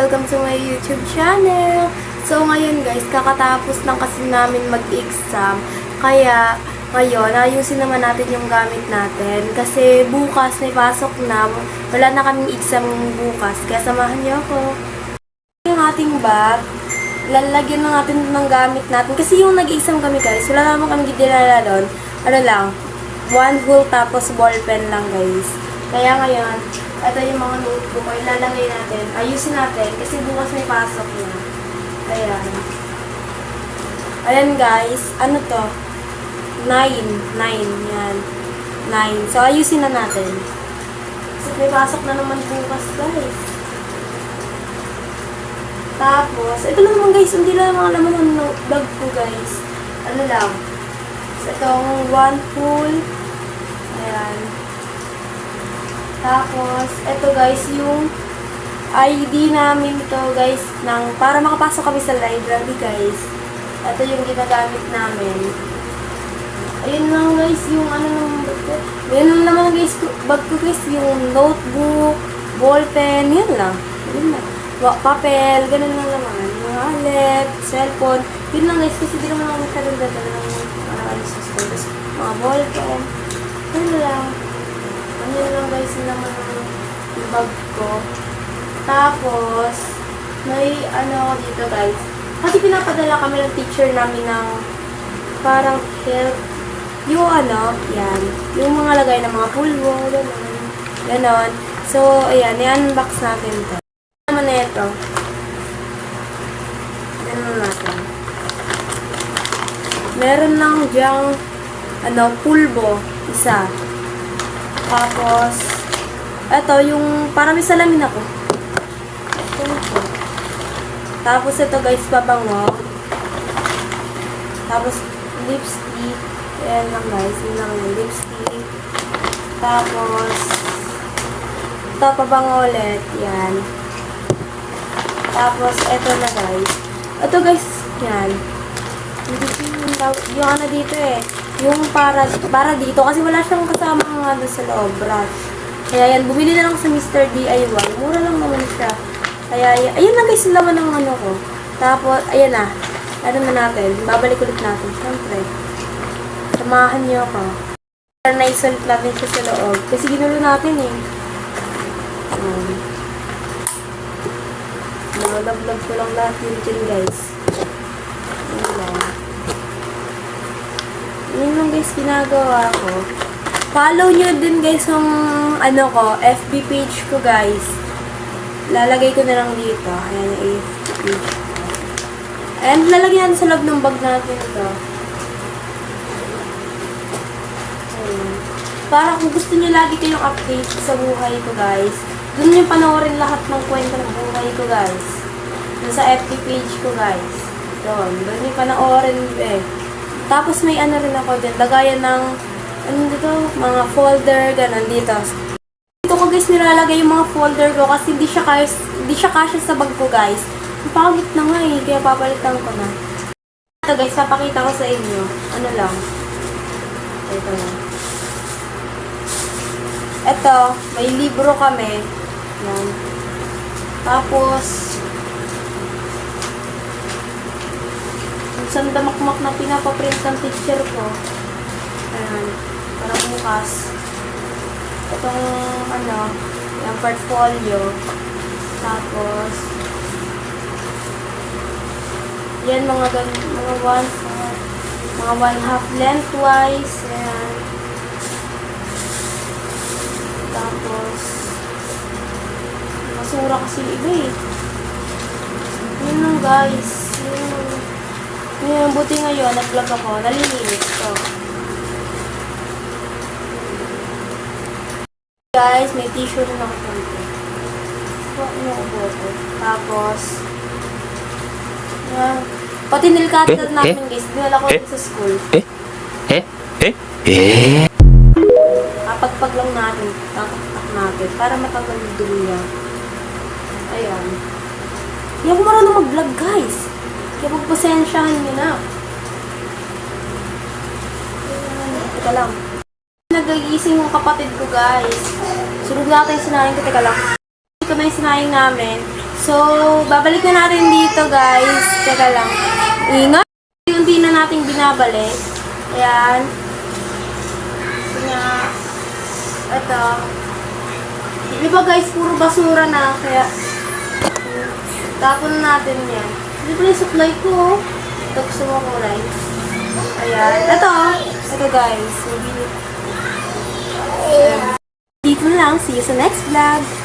Welcome to my YouTube channel! So ngayon guys, kakatapos lang kasi namin mag-exam. Kaya ngayon, ayusin naman natin yung gamit natin. Kasi bukas may pasok na. Wala na kaming exam bukas. Kaya samahan niyo ako. Yung ating bag, lalagyan na natin ng gamit natin. Kasi yung nag-exam kami guys, wala naman kami dinala doon. Ano lang, one whole tapos ballpen lang guys. Kaya ngayon, ito yung mga notebook ko, ilalagay natin. Ayusin natin kasi bukas may pasok na. Ayan. Ayan guys, ano to? 9. Yan. 9. So, ayusin na natin. Kasi may pasok na naman bukas guys. Tapos, ito lang naman guys, hindi lang mga laman ng bag ko guys. Ano lang. So, itong one full. Ayan. Tapos, ito guys, yung ID namin to guys, para makapasok kami sa library guys. Ito yung ginagamit namin. Ayun lang guys, yung ano ng bag ko. Ayun lang naman guys, bag ko guys, yung notebook, ballpen, yun lang. Yun lang. Papel, ganun lang naman. Yung wallet, cellphone, yun lang guys, kasi di naman ako masyadong dadala ng ano sa school. Tapos, mga ballpen, yun lang. Ano lang guys, yun naman yung bag ko. Tapos, may ano ako dito guys. Kasi pinapadala kami ng teacher namin ng parang help. Yung ano, yan. Yung mga lagay ng mga pulbo, gano'n. Ganon. So, ayan, i-unbox natin ito. Ano naman na ito? Ganon natin. Meron lang dyang, ano, pulbo. Isa. Tapos, ito, yung, parang may salamin ako. Ito. Tapos, ito guys, pabango. Tapos, lipstick. Ayan lang guys, yun lang yung lipstick. Tapos, ito, pabango ulit. Yan. Tapos, ito na guys. Ito guys, yan. Yung ano dito eh. Yung para dito. Kasi wala siyang kasama nga doon sa loob. Brush. Kaya yan, bumili na lang sa Mr. DIY. Mura lang naman siya. Kaya, ayun na guys, yung laman ng ano ko. Tapos, ayan na. Ano na natin? Babalik ulit natin. Siyempre. Samahan niyo ako. Para na-isolate natin siya sa loob. Kasi ginulo natin eh. Nalaglag ko lang lahat yun dyan guys. Ayan lang. Yun lang guys, ginagawa ko. Follow nyo din guys yung ano ko, FB page ko guys. Lalagay ko na lang dito. Ayan yung FB page ko. And lalagyan natin sa loob ng bag natin ito. Ayan. Para kung gusto nyo lagi kayong update sa buhay ko guys, doon nyo panoorin lahat ng kwento ng buhay ko guys. Doon sa FB page ko guys. Doon nyo panoorin eh. Tapos may ano rin ako dyan, lagayan ng ano dito, mga folder, ganun dito. Dito ko guys nilalagay yung mga folder ko kasi hindi siya kasya sa bag ko guys. Ang pangit na nga eh, kaya papalitan ko na. Ito guys, papakita ko sa inyo. Ano lang. Ito na. Ito, may libro kami. Yan. Tapos, isang damakmak na pinapaprint ng teacher ko. Ayan. Para bukas. Itong, ano, yung portfolio. Tapos, yan, mga one half lengthwise. Ayan. Tapos, masura kasi yung iba eh. Yun lang guys. Yun, buti ngayon, nag-vlog ako. Nalilinis ko. Guys, may tissue rin ako dito. Tapos, pati nilkatad namin guys. Dinala ko rin sa school. Kapagpag lang natin. Tatak natin. Para matagal yung dumi niya. Ayan. Hindi ako marunong mag-vlog guys. Kaya magpasensyahan nyo na. Teka lang. Nagigising yung kapatid ko guys. Sunod natin yung sinayang ko. Teka lang. Ito na yung sinayang namin. So, babalik na natin dito, guys. Teka lang. Ingat. Unti na natin binabalik. Ayan. Kaya, ito. Di ba guys, puro basura na. Kaya, tapon natin yan. Hindi pa yung supply ko, oh. Ito, gusto mo kulay. Ayan. Ito. Ito guys. Ayan. Dito na lang. See you sa next vlog.